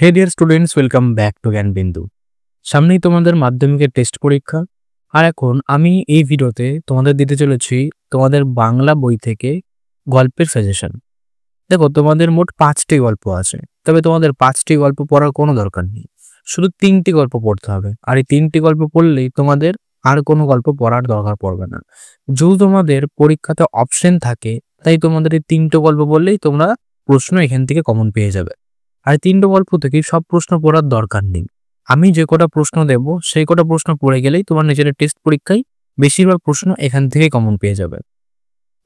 Hey dear students, welcome back to Gyanbindu. সামনেই তোমাদের মাধ্যমিকের টেস্ট পরীক্ষা। আর এখন আমি এই ভিডিওতে তোমাদের দিতে চলেছি তোমাদের বাংলা বই থেকে গল্পের সাজেশন। দেখো, তোমাদের মোট 5টি গল্প আছে, তবে তোমাদের 5টি গল্প পড়ার কোনো দরকার নেই, শুধু 3টি গল্প পড়তে হবে। আর এই 3টি গল্প পড়লেই তোমাদের আর কোনো গল্প পড়ার দরকার পড়বে না। যদি তোমাদের পরীক্ষাতে অপশন থাকে, তাই তোমাদের এই 3টে গল্প বললেই তোমরা প্রশ্ন এখান থেকে কমন পেয়ে যাবে। আর 3টে গল্প থেকে সব প্রশ্ন পড়ার দরকার নেই। আমি যে কটা প্রশ্ন দেব সেই কটা প্রশ্ন পড়ে গেলেই তোমার নিজের টেস্ট পরীক্ষায় বেশিরভাগ প্রশ্ন এখান থেকে কমন পেয়ে যাবে।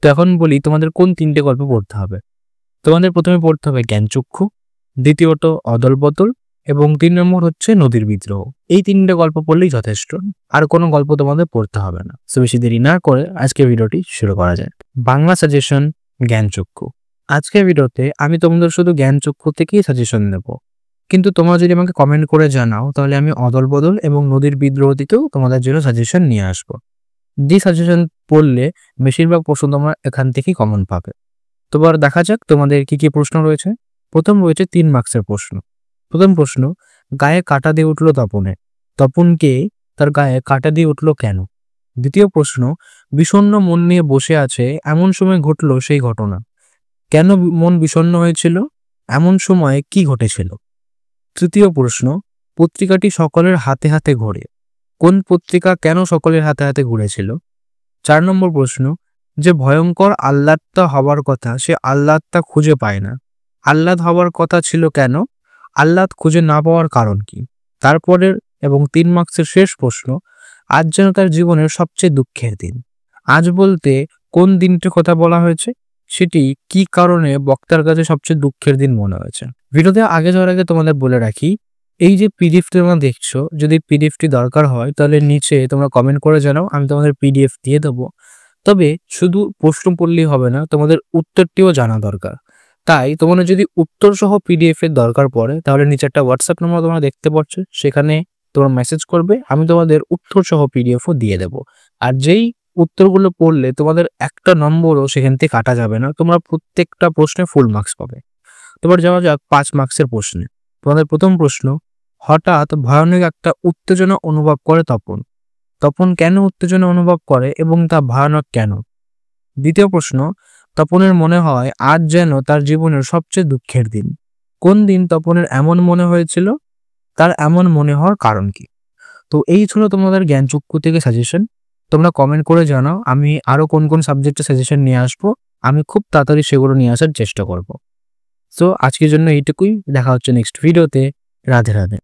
তো এখন বলি তোমাদের কোন 3টে গল্প পড়তে হবে। তোমাদের প্রথমে পড়তে হবে জ্ঞানচক্ষু, দ্বিতীয়ত অদল বদল এবং 3 নম্বর হচ্ছে নদীর বিদ্রোহ। এই 3টে গল্প পড়লেই যথেষ্ট, আর কোনো গল্প তোমাদের পড়তে হবে না। সো বেশি দেরি না করে আজকে ভিডিওটি শুরু করা যায়। বাংলা সাজেশন জ্ঞানচক্ষু। আজকের ভিডিওতে আমি তোমাদের শুধু জ্ঞানচক্ষু থেকেই সাজেশন দেব, কিন্তু তোমরা যদি আমাকে কমেন্ট করে জানাও তাহলে আমি অদল বদল এবং নদীর বিদ্রোহ থেকেও তোমাদের জন্য সাজেশন নিয়ে আসবো। যে সাজেশন পড়লে বেশিরভাগ প্রশ্ন তোমরা এখান থেকেই কমন পাবে। তো এবার দেখা যাক তোমাদের কি কি প্রশ্ন রয়েছে। প্রথম রয়েছে 3 মার্কসের প্রশ্ন। প্রথম প্রশ্ন, গায়ে কাঁটা দিয়ে উঠলো তপনে, তপনকে তার গায়ে কাঁটা দিয়ে উঠলো কেন? দ্বিতীয় প্রশ্ন, বিষণ্ণ মন নিয়ে বসে আছে, এমন সময় ঘটলো সেই ঘটনা, কেন মন বিষণ্ণ হয়েছিল, এমন সময় কি ঘটেছিল? তৃতীয় প্রশ্ন, পত্রিকাটি সকলের হাতে হাতে ঘোরে, কোন পত্রিকা কেন সকলের হাতে হাতে ঘুরেছিল? 4 নম্বর প্রশ্ন, যে ভয়ঙ্কর আহ্লাদটা হবার কথা সে আহ্লাদটা খুঁজে পায় না, আহ্লাদ হবার কথা ছিল কেন, আহ্লাদ খুঁজে না পাওয়ার কারণ কি? তারপরের এবং 3 মার্কসের শেষ প্রশ্ন, আজ যেন তার জীবনের সবচেয়ে দুঃখের দিন। আজ বলতে কোন দিনটির কথা বলা হয়েছে, সেটি কি কারণে বক্তার কাছে সবচেয়ে দুঃখের দিন মনে হয়েছে? ভিডিওতে আগে যাওয়ার আগে তোমাদের বলে রাখি, এই যে পিডিএফটি তোমরা দেখছো, যদি পিডিএফটি দরকার হয় তাহলে নিচে তোমরা কমেন্ট করে জানাও, আমি তোমাদের পিডিএফ দিয়ে দেবো। তবে শুধু প্রশ্ন পড়লেই হবে না, তোমাদের উত্তরটিও জানা দরকার। তাই তোমাদের যদি উত্তর সহ পিডিএফ এর দরকার পড়ে তাহলে নিচে একটা হোয়াটসঅ্যাপ নম্বর তোমরা দেখতে পাচ্ছ, সেখানে তোমরা মেসেজ করবে, আমি তোমাদের উত্তর সহ পিডিএফও দিয়ে দেবো। আর যেই উত্তরগুলো পড়লে তোমাদের একটা নম্বরও সেখান থেকে কাটা যাবে না, তোমরা প্রত্যেকটা প্রশ্নে ফুল মার্কস পাবে। তোমার যাওয়া যাক 5 মার্কসের প্রশ্নে। তোমাদের প্রথম প্রশ্ন, হঠাৎ ভয়ানক একটা উত্তেজনা অনুভব করে তপন, তপন কেন উত্তেজনা অনুভব করে এবং তা ভয়ানক কেন? দ্বিতীয় প্রশ্ন, তপনের মনে হয় আজ যেন তার জীবনের সবচেয়ে দুঃখের দিন, কোন দিন তপনের এমন মনে হয়েছিল, তার এমন মনে হওয়ার কারণ কি? তো এই ছিল তোমাদের জ্ঞানচক্ষু থেকে সাজেশন। তোমরা কমেন্ট করে জানাও আমি আরো কোন কোন সাবজেক্টের সাজেশন নিয়ে আসবো, আমি খুব তাড়াতাড়ি সেগুলো নিয়ে আসার চেষ্টা করব। সো আজকের জন্য এইটুকুই, দেখা হচ্ছে নেক্সট ভিডিওতে। রাধে রাধে।